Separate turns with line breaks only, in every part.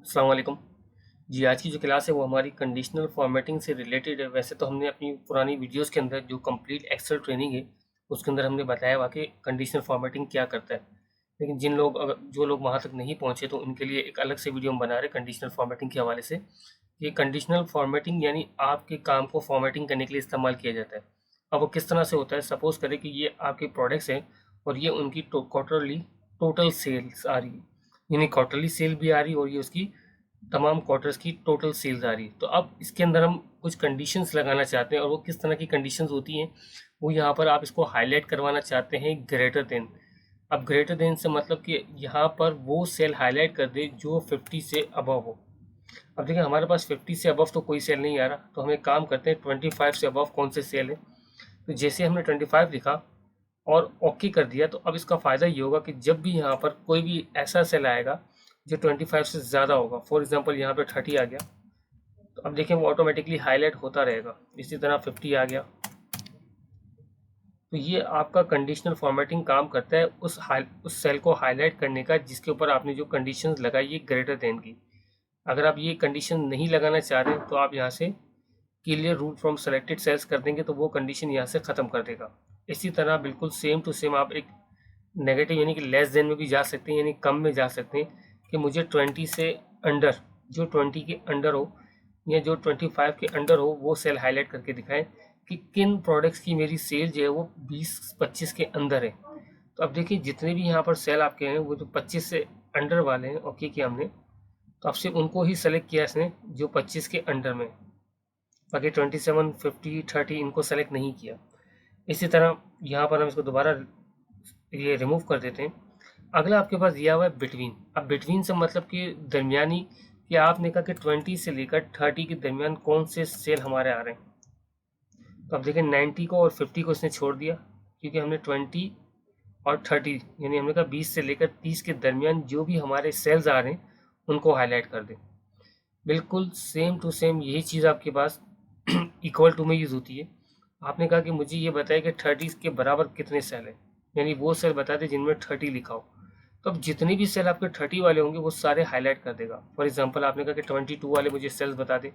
अस्सलाम वालेकुम। जी, आज की जो क्लास है वो हमारी कंडीशनल फॉर्मेटिंग से रिलेटेड है। वैसे तो हमने अपनी पुरानी वीडियोस के अंदर जो कंप्लीट एक्सेल ट्रेनिंग है उसके अंदर हमने बताया हुआ कि कंडीशनल फॉर्मेटिंग क्या करता है। लेकिन जिन लोग अगर जो लोग वहाँ तक नहीं पहुँचे तो उनके लिए एक अलग से वीडियो हम बना रहे हैं कंडीशनल फॉर्मेटिंग के हवाले से। ये कंडीशनल फॉर्मेटिंग यानी आपके काम को फॉर्मेटिंग करने के लिए इस्तेमाल किया जाता है। अब वो किस तरह से होता है, सपोज़ करें कि ये आपके प्रोडक्ट्स हैं और ये उनकी क्वार्टरली टोटल सेल्स आ रही है, यानी क्वार्टरली सेल भी आ रही है और ये उसकी तमाम क्वार्टर्स की टोटल सेल्स आ रही है। तो अब इसके अंदर हम कुछ कंडीशंस लगाना चाहते हैं और वो किस तरह की कंडीशंस होती हैं वो यहाँ पर आप इसको हाईलाइट करवाना चाहते हैं ग्रेटर देन। अब ग्रेटर देन से मतलब कि यहाँ पर वो सेल हाईलाइट कर दे जो 50 से अबव हो। अब देखिए हमारे पास 50 से अबव तो कोई सेल नहीं आ रहा, तो हम एक काम करते हैं 25 से अबव कौन से सेल है। तो जैसे हमने 25 लिखा और ओके कर दिया, तो अब इसका फ़ायदा ये होगा कि जब भी यहाँ पर कोई भी ऐसा सेल आएगा जो 25 से ज़्यादा होगा, फॉर एग्जांपल यहाँ पे 30 आ गया, तो अब देखें वो ऑटोमेटिकली हाईलाइट होता रहेगा। इसी तरह 50 आ गया। तो ये आपका कंडीशनल फॉर्मेटिंग काम करता है उस सेल को हाईलाइट करने का जिसके ऊपर आपने जो कंडीशंस लगाई है ग्रेटर देन की। अगर आप ये कंडीशन नहीं लगाना चाह रहे तो आप यहाँ से clear rule from selected cells कर देंगे तो वो कंडीशन यहाँ से ख़त्म कर देगा। इसी तरह बिल्कुल सेम टू सेम आप एक नेगेटिव यानी कि लेस देन में भी जा सकते हैं, यानी कम में जा सकते हैं कि मुझे 20 से अंडर, जो 20 के अंडर हो या जो 25 के अंडर हो वो सेल हाईलाइट करके दिखाएं कि किन प्रोडक्ट्स की मेरी सेल जो है वो 20-25 के अंदर है। तो अब देखिए जितने भी यहाँ पर सेल आपके हैं वो जो 25 से अंडर वाले हैं, ओके किया हमने, तो अब सिर्फ उनको ही सेलेक्ट किया इसने जो 25 के अंडर में, बाकी 27, 50, 30 इनको सेलेक्ट नहीं किया। इसी तरह यहाँ पर हम इसको दोबारा ये रिमूव कर देते हैं। अगला आपके पास दिया हुआ है बिटवीन। अब बिटवीन से मतलब कि दरमियानी, कि आपने कहा कि 20 से लेकर 30 के दरमियान कौन से सेल हमारे आ रहे हैं। तो अब देखें 90 को और 50 को इसने छोड़ दिया क्योंकि हमने 20 और 30 यानी हमने कहा 20 से लेकर 30 के दरमियान जो भी हमारे सेल्स आ रहे हैं उनको हाईलाइट कर दें। बिल्कुल सेम टू सेम यही चीज़ आपके पास इक्वल टू में यूज़ होती है। आपने कहा कि मुझे ये बताया कि 30 के बराबर कितने सेल हैं, यानी वो सेल बता दें जिनमें 30 लिखा हो। तो अब जितने भी सेल आपके 30 वाले होंगे वो सारे हाईलाइट कर देगा। फॉर एग्जांपल आपने कहा कि 22 वाले मुझे सेल्स बता दें।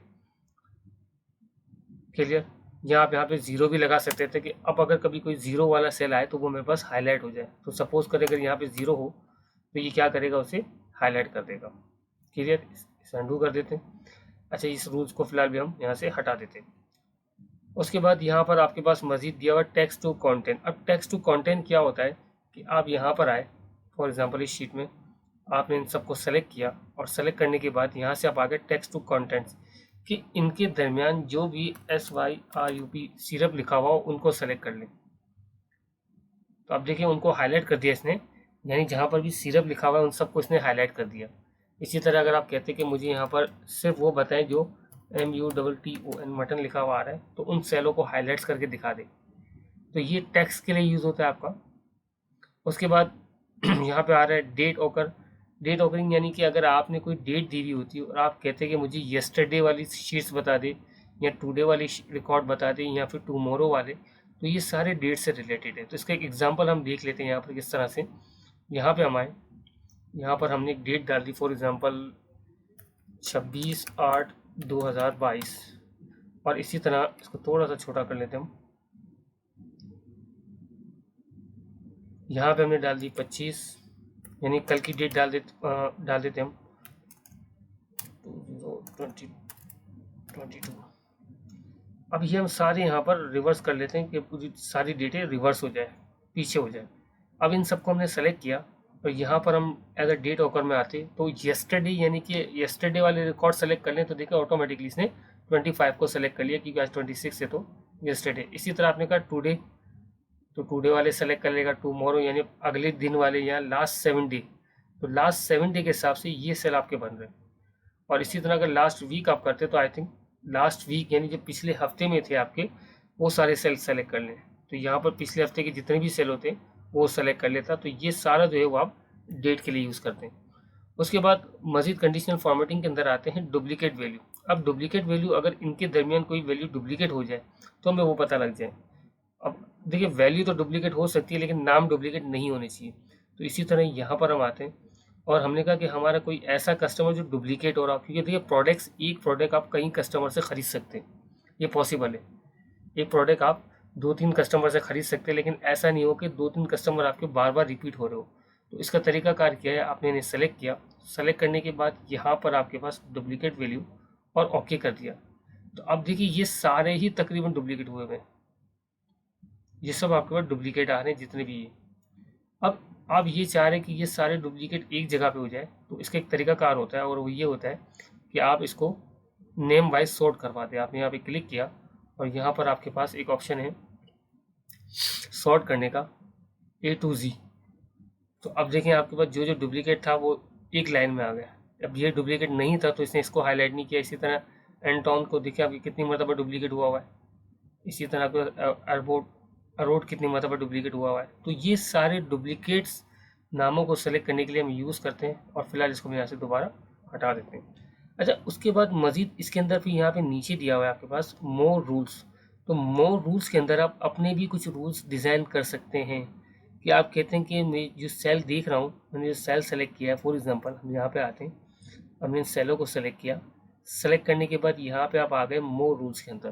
क्लियर। या आप यहाँ पे जीरो भी लगा सकते थे कि अब अगर कभी कोई जीरो वाला सेल आए तो वो मेरे पास हाईलाइट हो जाए। तो सपोज करें अगर यहाँ पे जीरो हो तो ये क्या करेगा, उसे हाईलाइट कर देगा। क्लियर। इसे अनडू कर देते हैं। अच्छा, इस रूल्स को फिलहाल भी हम यहाँ से हटा देते हैं। उसके बाद यहाँ पर आपके पास मजीद दिया हुआ टेक्स्ट टू कंटेंट। अब टेक्स्ट टू कंटेंट क्या होता है कि आप यहाँ पर आए, फॉर एग्जांपल इस शीट में आपने इन सबको सेलेक्ट किया और सेलेक्ट करने के बाद यहाँ से आप आ गए टेक्स्ट टू कंटेंट्स कि इनके दरमियान जो भी SYRUP सिरप लिखा हुआ हो उनको सेलेक्ट कर लें। तो अब देखिए उनको हाईलाइट कर दिया इसने, यानी जहाँ पर भी सिरप लिखा हुआ है उन सबको इसने हाईलाइट कर दिया। इसी तरह अगर आप कहते हैं कि मुझे यहाँ पर सिर्फ वो बताएं जो MUTTON मटन लिखा हुआ आ रहा है तो उन सेलों को हाईलाइट्स करके दिखा दे। तो ये टेक्स्ट के लिए यूज़ होता है आपका। उसके बाद यहाँ पे आ रहा है डेट ओकर। डेट ओकरिंग यानी कि अगर आपने कोई डेट दी हुई होती है और आप कहते हैं कि मुझे येस्टरडे वाली शीट्स बता दे या टुडे वाली रिकॉर्ड बता दें या फिर टुमारो वाले, तो ये सारे डेट से रिलेटेड है। तो इसका एक एग्जांपल हम देख लेते हैं यहाँ पर किस तरह से। यहाँ पे हम आए, यहाँ पर हमने एक डेट डाल दी, फॉर एग्जांपल 26/8/2022। और इसी तरह इसको थोड़ा सा छोटा कर लेते हैं हम। यहाँ पे हमने डाल दी 25, यानी कल की डेट डाल देते हम 2022। अब ये हम सारे यहाँ पर रिवर्स कर लेते हैं कि पूरी सारी डेटें रिवर्स हो जाए, पीछे हो जाए। अब इन सबको हमने सेलेक्ट किया और यहाँ पर हम अगर डेट ओकर में आते तो येस्टरडे यानी कि येस्टरडे वाले रिकॉर्ड सेलेक्ट कर लें तो देखिए ऑटोमेटिकली इसने 25 को सेलेक्ट कर लिया क्योंकि आज 26 है तो येस्टरडे। इसी तरह आपने कहा टुडे, तो टुडे वाले सेलेक्ट कर लेगा। टुमारो यानी अगले दिन वाले, या लास्ट 7 डे, तो लास्ट 7 डे के हिसाब से ये सेल आपके बन रहे हैं। और इसी तरह अगर लास्ट वीक आप करते तो आई थिंक लास्ट वीक यानी जो पिछले हफ्ते में थे आपके वो सारे सेल सेलेक्ट कर लें। तो यहाँ पर पिछले हफ्ते के जितने भी सेल होते हैं वो सेलेक्ट कर लेता। तो ये सारा जो है वो आप डेट के लिए यूज़ करते हैं। उसके बाद मजीद कंडीशनल फॉर्मेटिंग के अंदर आते हैं डुप्लीकेट वैल्यू। अब डुप्लीकेट वैल्यू अगर इनके दरमियान कोई वैल्यू डुप्लीकेट हो जाए तो हमें वो पता लग जाए। अब देखिए वैल्यू तो डुप्लीकेट हो सकती है लेकिन नाम डुप्लीकेट नहीं होने चाहिए। तो इसी तरह यहाँ पर हम आते हैं और हमने कहा कि हमारा कोई ऐसा कस्टमर जो डुप्लीकेट हो रहा हो, क्योंकि देखिए प्रोडक्ट्स, एक प्रोडक्ट आप कई कस्टमर से खरीद सकते हैं, ये पॉसिबल है। एक प्रोडक्ट आप 2-3 कस्टमर से खरीद सकते हैं, लेकिन ऐसा नहीं हो कि 2-3 कस्टमर आपके बार बार रिपीट हो रहे हो। तो इसका तरीकाकार क्या है, आपने इन्हें सेलेक्ट किया, सेलेक्ट करने के बाद यहाँ पर आपके पास डुप्लीकेट वैल्यू और ओके कर दिया। तो अब देखिए ये सारे ही तकरीबन डुप्लीकेट हुए हुए हैं, ये सब आपके पास डुप्लीकेट आ रहे हैं जितने भी ये। अब आप ये चाह रहे हैं कि ये सारे डुप्लीकेट एक जगह पे हो जाए, तो इसका एक तरीकाकार होता है और वो ये होता है कि आप इसको नेम वाइज सॉर्ट करवा दें। आपने यहाँ पे क्लिक किया और यहाँ पर आपके पास एक ऑप्शन है सॉर्ट करने का, A to Z। तो अब देखें आपके पास जो जो डुप्लीकेट था वो एक लाइन में आ गया। अब ये डुप्लीकेट नहीं था तो इसने इसको हाईलाइट नहीं किया। इसी तरह एंटोन को देखिए आपकी कितनी मरतबा डुप्लीकेट हुआ हुआ है। इसी तरह आपके अरबोट अरोड कितनी मरतबा डुप्लीकेट हुआ हुआ है। तो ये सारे डुप्लीकेट्स नामों को सेलेक्ट करने के लिए हम यूज़ करते हैं, और फिलहाल इसको हम यहाँ से दोबारा हटा देते हैं। अच्छा, उसके बाद मज़ीद इसके अंदर फिर यहाँ पे नीचे दिया हुआ है आपके पास मोर रूल्स। तो मोर रूल्स के अंदर आप अपने भी कुछ रूल्स डिज़ाइन कर सकते हैं, कि आप कहते हैं कि मैं जो सेल देख रहा हूँ, मैंने जो सेल सेलेक्ट किया है, फॉर एग्जांपल हम यहाँ पे आते हैं, हमने इन सेलों को सेलेक्ट किया। सेलेक्ट करने के बाद यहाँ पे आप आ गए मोर रूल्स के अंदर,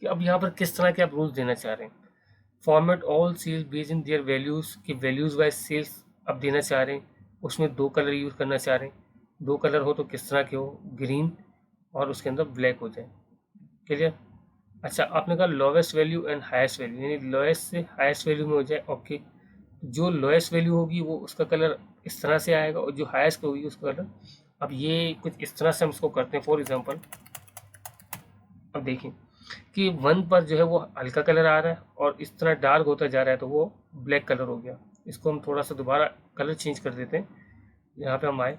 कि अब यहाँ पर किस तरह के आप रूल्स देना चाह रहे हैं। Format all cells based in their values, कि वैल्यूज़ वाइज सेल्स आप देना चाह रहे हैं। उसमें 2 कलर यूज़ करना चाह रहे हैं। 2 कलर हो तो किस तरह के हो, ग्रीन और उसके अंदर ब्लैक हो जाए। क्लियर। अच्छा, आपने कहा lowest value and highest value, यानी लोएस्ट से हाईएस्ट वैल्यू में हो जाए। ओके, जो लोएस्ट वैल्यू होगी वो उसका कलर इस तरह से आएगा, और जो हाईएस्ट होगी उसका कलर, अब ये कुछ इस तरह से हम इसको करते हैं। फॉर एग्जांपल अब देखें कि 1 पर जो है वो हल्का कलर आ रहा है और इस तरह डार्क होता जा रहा है, तो वो ब्लैक कलर हो गया। इसको हम थोड़ा सा दोबारा कलर चेंज कर देते हैं। यहाँ पे हम आए,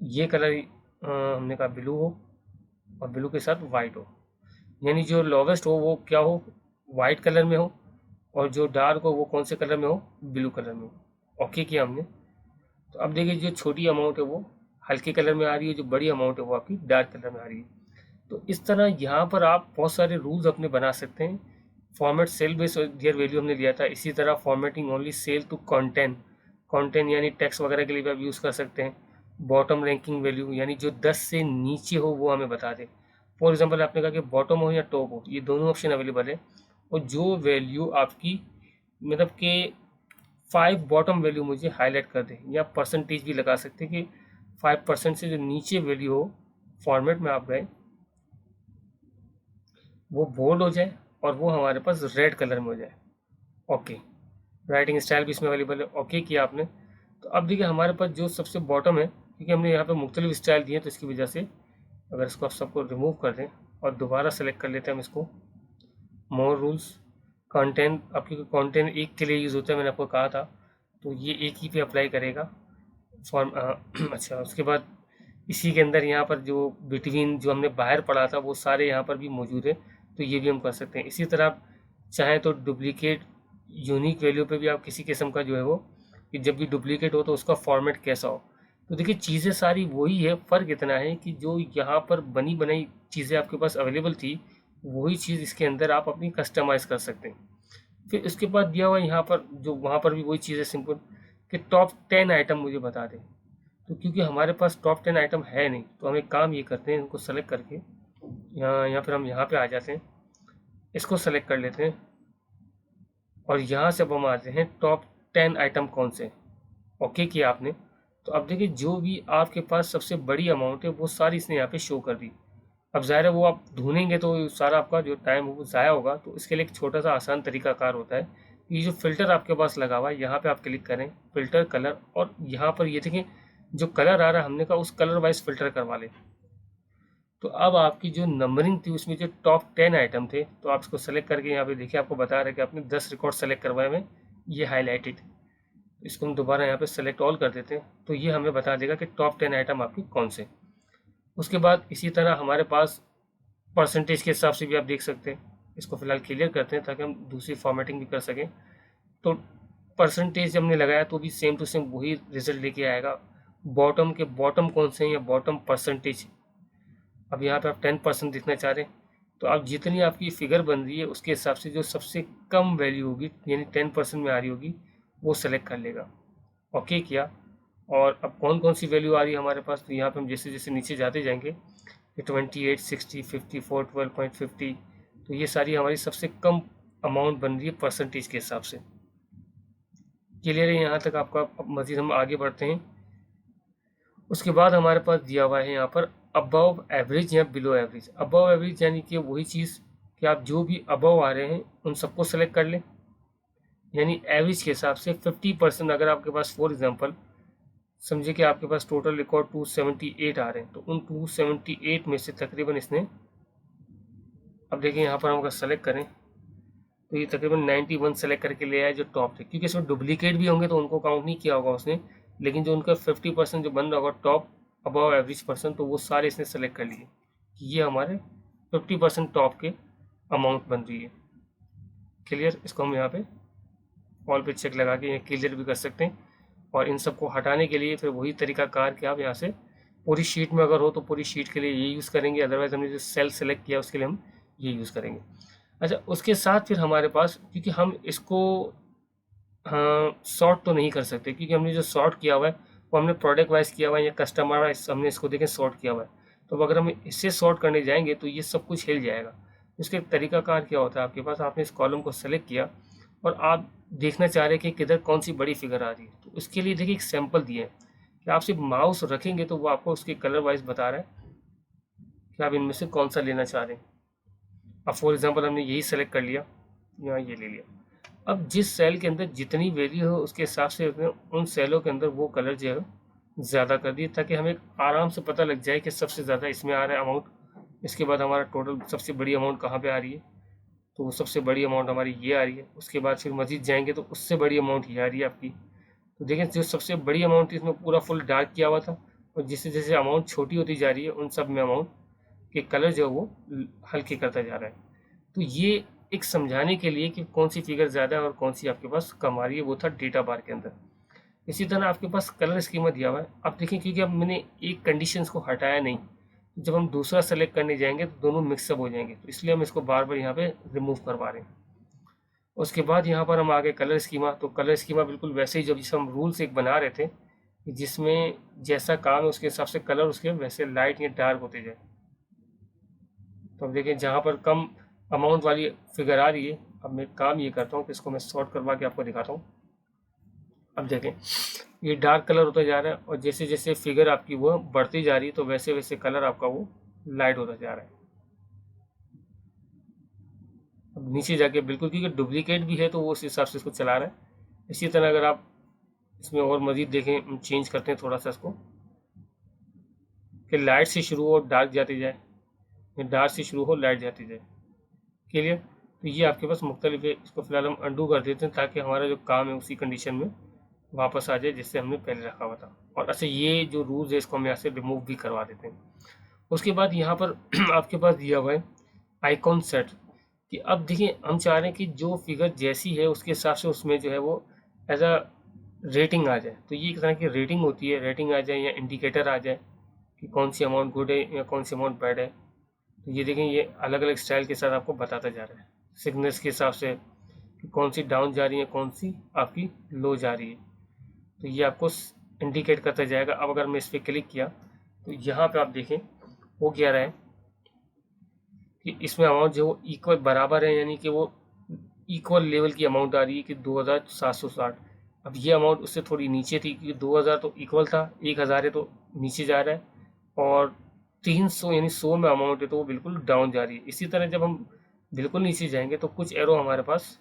ये कलर हमने कहा ब्लू हो, और ब्लू के साथ वाइट हो, यानी जो लोवेस्ट हो वो क्या हो, वाइट कलर में हो, और जो डार्क हो वो कौन से कलर में हो, ब्लू कलर में हो। ओके किया हमने। तो अब देखिए जो छोटी अमाउंट है वो हल्के कलर में आ रही है, जो बड़ी अमाउंट है वो आपकी डार्क कलर में आ रही है। तो इस तरह यहाँ पर आप बहुत सारे रूल्स अपने बना सकते हैं। Format cell base their value हमने लिया था। इसी तरह formatting only cell to content, content यानी टेक्स्ट वगैरह के लिए भी आप यूज़ कर सकते हैं। बॉटम रैंकिंग वैल्यू, यानी जो 10 से नीचे हो वो हमें बता दें। फॉर एग्जांपल आपने कहा कि बॉटम हो या टॉप हो, ये दोनों ऑप्शन अवेलेबल है। और जो वैल्यू आपकी मतलब कि 5 बॉटम वैल्यू मुझे हाईलाइट कर दें, या परसेंटेज भी लगा सकते हैं कि 5% से जो नीचे वैल्यू हो फॉर्मेट में आप गए, वो बोल्ड हो जाए और वो हमारे पास रेड कलर में हो जाए। ओके, राइटिंग स्टाइल भी इसमें अवेलेबल है। ओके किया आपने। तो अब देखिए हमारे पास जो सबसे बॉटम है, क्योंकि हमने यहाँ पे मुख्तलिफ स्टाइल दिए, तो इसकी वजह से अगर इसको आप सबको रिमूव कर दें और दोबारा सेलेक्ट कर लेते हैं हम इसको, मोर रूल्स, कंटेंट, अब क्योंकि कंटेंट एक के लिए यूज़ होता है मैंने आपको कहा था, तो ये एक ही पे अप्लाई करेगा फॉर्म। अच्छा, उसके बाद इसी के अंदर यहाँ पर जो बिटवीन जो हमने बाहर पढ़ा था वो सारे यहाँ पर भी मौजूद है, तो ये भी हम कर सकते हैं। इसी तरह आप चाहें तो डुप्लीकेट यूनिक वैल्यू पे भी आप किसी किस्म का जो है वो, कि जब भी डुप्लीकेट हो तो उसका फॉर्मेट कैसा हो। तो देखिए चीज़ें सारी वही है, फ़र्क इतना है कि जो यहाँ पर बनी बनाई चीज़ें आपके पास अवेलेबल थी, वही चीज़ इसके अंदर आप अपनी कस्टमाइज़ कर सकते हैं। फिर उसके बाद दिया हुआ यहाँ पर, जो वहाँ पर भी वही चीज़ है सिंपल, कि टॉप 10 आइटम मुझे बता दें। तो क्योंकि हमारे पास टॉप 10 आइटम है नहीं, तो हम एक काम ये करते हैं, इनको सेलेक्ट करके यहाँ फिर हम यहाँ पे आ जाते हैं, इसको सेलेक्ट कर लेते हैं, और यहाँ से अब हम आते हैं टॉप 10 आइटम कौन से। ओके किया आपने। तो अब देखिए जो भी आपके पास सबसे बड़ी अमाउंट है वो सारी इसने यहाँ पे शो कर दी। अब ज़ाहिर है वो आप ढूंढेंगे तो सारा आपका जो टाइम है वो ज़ाया होगा। तो इसके लिए एक छोटा सा आसान तरीकाकार होता है, ये जो फ़िल्टर आपके पास लगा हुआ है, यहाँ पे आप क्लिक करें, फ़िल्टर कलर, और यहाँ पर ये देखें जो कलर आ रहा है हमने कहा उस कलर वाइज फ़िल्टर करवा लें। तो अब आपकी जो नंबरिंग थी उसमें जो टॉप 10 आइटम थे, तो आप इसको सेलेक्ट करके यहाँ पे देखिए आपको बता रहा है कि आपने 10 रिकॉर्ड सेलेक्ट करवाए हुए, ये हाईलाइटेड। इसको हम दोबारा यहाँ पे सेलेक्ट ऑल कर देते हैं, तो ये हमें बता देगा कि टॉप 10 आइटम आपकी कौन से। उसके बाद इसी तरह हमारे पास परसेंटेज के हिसाब से भी आप देख सकते हैं। इसको फिलहाल क्लियर करते हैं ताकि हम दूसरी फॉर्मेटिंग भी कर सकें। तो परसेंटेज हमने लगाया तो भी सेम टू सेम वही रिजल्ट लेके आएगा। बॉटम के बॉटम कौन से हैं या बॉटम परसेंटेज, अब यहाँ पे आप 10% दिखना चाह रहे हैं, तो आप जितनी आपकी फिगर बन रही है उसके हिसाब से जो सबसे कम वैल्यू होगी यानी 10% में आ रही होगी वो सेलेक्ट कर लेगा। ओके किया। और अब कौन कौन सी वैल्यू आ रही है हमारे पास, तो यहाँ पे हम जैसे जैसे नीचे जाते जाएंगे, 28, 60, 54, 12.50, तो ये सारी हमारी सबसे कम अमाउंट बन रही है परसेंटेज के हिसाब से। क्लियर है यहाँ तक आपका? अब मज़ीद हम आगे बढ़ते हैं। उसके बाद हमारे पास दिया हुआ है यहाँ पर अबव एवरेज या बिलो एवरेज। अबव एवरेज यानी कि वही चीज़ कि आप जो भी अबव आ रहे हैं उन सबको सेलेक्ट कर लें, यानी एवरेज के हिसाब से 50%। अगर आपके पास फॉर एग्जांपल समझिए कि आपके पास टोटल रिकॉर्ड 278 आ रहे हैं, तो उन 278 में से तकरीबन इसने, अब देखिए यहाँ पर हम अगर सेलेक्ट करें तो ये तकरीबन 91 सेलेक्ट करके ले आया जो टॉप थे, क्योंकि इसमें डुप्लीकेट भी होंगे तो उनको काउंट नहीं किया होगा उसने, लेकिन जो उनका 50% जो बन रहा होगा टॉप अबव एवरेज पर्सन, तो वो सारे इसने सेलेक्ट कर लिए कि ये हमारे 50% टॉप के अमाउंट बन रही है। क्लियर? इसको हम यहाँ पे ऑल पे चेक लगा के क्लियर भी कर सकते हैं। और इन सबको हटाने के लिए फिर वही तरीका कार कि आप यहाँ से पूरी शीट में अगर हो तो पूरी शीट के लिए ये यूज़ करेंगे, अदरवाइज हमने जो सेल सेलेक्ट किया उसके लिए हम ये यूज़ करेंगे। अच्छा, उसके साथ फिर हमारे पास, क्योंकि हम इसको हाँ सॉर्ट तो नहीं कर सकते, क्योंकि हमने जो सॉर्ट किया हुआ है वो हमने प्रोडक्ट वाइज किया हुआ है या कस्टमर वाइज हमने इसको देखें सॉर्ट किया हुआ है। तो अगर हम इससे सॉर्ट करने जाएंगे तो ये सब कुछ हिल जाएगा। इसके तरीकाकार क्या होता है, आपके पास आपने इस कॉलम को सेलेक्ट किया और आप देखना चाह रहे हैं कि किधर कौन सी बड़ी फिगर आ रही है, तो उसके लिए देखिए एक सैंपल दिए हैं कि आप सिर्फ माउस रखेंगे तो वो आपको उसके कलर वाइज बता रहा है कि आप इनमें से कौन सा लेना चाह रहे हैं। अब फॉर एग्जांपल हमने यही सेलेक्ट कर लिया, यहाँ ये ले लिया। अब जिस सेल के अंदर जितनी वैल्यू हो उसके हिसाब से उन सेलों के अंदर वो कलर जो है ज़्यादा कर दिए, ताकि हमें आराम से पता लग जाए कि सबसे ज़्यादा इसमें आ रहा है अमाउंट। इसके बाद हमारा टोटल सबसे बड़ी अमाउंट कहाँ पे आ रही है, तो वो सबसे बड़ी अमाउंट हमारी ये आ रही है। उसके बाद फिर मज़ीद जाएंगे तो उससे बड़ी अमाउंट ये आ रही है आपकी। तो देखें जो सबसे बड़ी अमाउंट थी इसमें पूरा फुल डार्क किया हुआ था, और जैसे जैसे अमाउंट छोटी होती जा रही है उन सब में अमाउंट के कलर जो है वो हल्के करता जा रहा है। तो ये एक समझाने के लिए कि कौन सी फिगर ज़्यादा है और कौन सी आपके पास कम आ रही है, वो था डेटा बार के अंदर। इसी तरह आपके पास कलर स्कीमा दिया हुआ है। अब देखिए क्योंकि अब मैंने एक कंडीशंस को हटाया नहीं, जब हम दूसरा सेलेक्ट करने जाएंगे तो दोनों मिक्सअप हो जाएंगे, तो इसलिए हम इसको बार बार यहाँ पे रिमूव करवा रहे हैं। उसके बाद यहाँ पर हम आगे कलर स्कीमा, तो कलर स्कीमा बिल्कुल वैसे ही जब जिस हम रूल्स एक बना रहे थे कि जिसमें जैसा काम है उसके हिसाब से कलर उसके वैसे लाइट या डार्क होते जाए। तो अब देखिए जहाँ पर कम अमाउंट वाली फिगर आ रही है, अब मैं काम ये करता हूँ कि इसको मैं सॉर्ट करवा के आपको दिखाता हूँ। अब देखें ये डार्क कलर होता जा रहा है, और जैसे जैसे फिगर आपकी वो बढ़ती जा रही है तो वैसे वैसे कलर आपका वो लाइट होता जा रहा है। अब नीचे जाके बिल्कुल, क्योंकि डुप्लीकेट भी है तो वो उस हिसाब से इसको चला रहा है। इसी तरह अगर आप इसमें और मज़ीद देखें, हम चेंज करते हैं थोड़ा सा इसको कि लाइट से शुरू हो डार्क जाती जाए, या डार्क से शुरू हो लाइट जाती जाए। क्लियर? तो ये आपके पास मुख्तलिफ है। इसको फिलहाल हम अंडू कर देते हैं ताकि हमारा जो काम है उसी कंडीशन में वापस आ जाए जिससे हमने पहले रखा हुआ था। और अच्छा ये जो रूल्स है इसको हम यहाँ से रिमूव भी करवा देते हैं। उसके बाद यहाँ पर आपके पास दिया हुआ है आइकॉन सेट, कि अब देखिए हम चाह रहे हैं कि जो फिगर जैसी है उसके हिसाब से उसमें जो है वो एज अ रेटिंग आ जाए। तो ये एक तरह की रेटिंग होती है, रेटिंग आ जाए या इंडिकेटर आ जाए कि कौन सी अमाउंट गुड है या कौन सी अमाउंट बैड है। तो ये देखें ये अलग अलग स्टाइल के साथ आपको बताता जा रहा है सिग्नल्स के हिसाब से कि कौन सी डाउन जा रही है कौन सी आपकी लो जा रही है। तो ये आपको इंडिकेट करता जाएगा। अब अगर मैं इस पर क्लिक किया तो यहाँ पे आप देखें वो क्या रहा है कि इसमें अमाउंट जो वो इक्वल बराबर है, यानी कि वो इक्वल लेवल की अमाउंट आ रही है कि 2760। अब ये अमाउंट उससे थोड़ी नीचे थी क्योंकि 2000 तो इक्वल था, 1000 है तो नीचे जा रहा है, और 300 यानी 100 में अमाउंट है तो वो बिल्कुल डाउन जा रही है। इसी तरह जब हम बिल्कुल नीचे जाएंगे तो कुछ एरो हमारे पास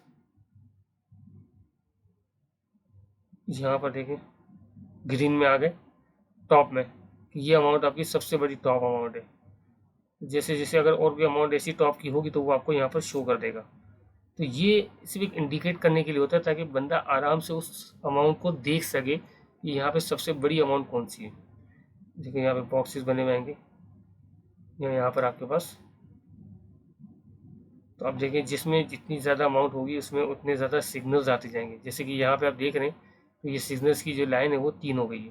यहाँ पर देखें ग्रीन में आ गए टॉप में कि ये अमाउंट आपकी सबसे बड़ी टॉप अमाउंट है। जैसे जैसे अगर और भी अमाउंट ऐसी टॉप की होगी तो वो आपको यहाँ पर शो कर देगा। तो ये सिर्फ एक इंडिकेट करने के लिए होता है ताकि बंदा आराम से उस अमाउंट को देख सके कि यहाँ पे सबसे बड़ी अमाउंट कौन सी है। देखिए यहाँ पे बॉक्सेस बने हुए आएंगे या यहाँ पर आपके पास, तो आप देखें जिसमें जितनी ज़्यादा अमाउंट होगी उसमें उतने ज़्यादा सिग्नल्स आते जाएंगे। जैसे कि यहाँ पे आप देख रहे हैं तो ये सिग्नल्स की जो लाइन है वो 3 हो गई है।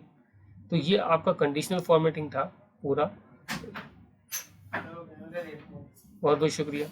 तो ये आपका कंडीशनल फॉर्मेटिंग था पूरा। बहुत बहुत शुक्रिया।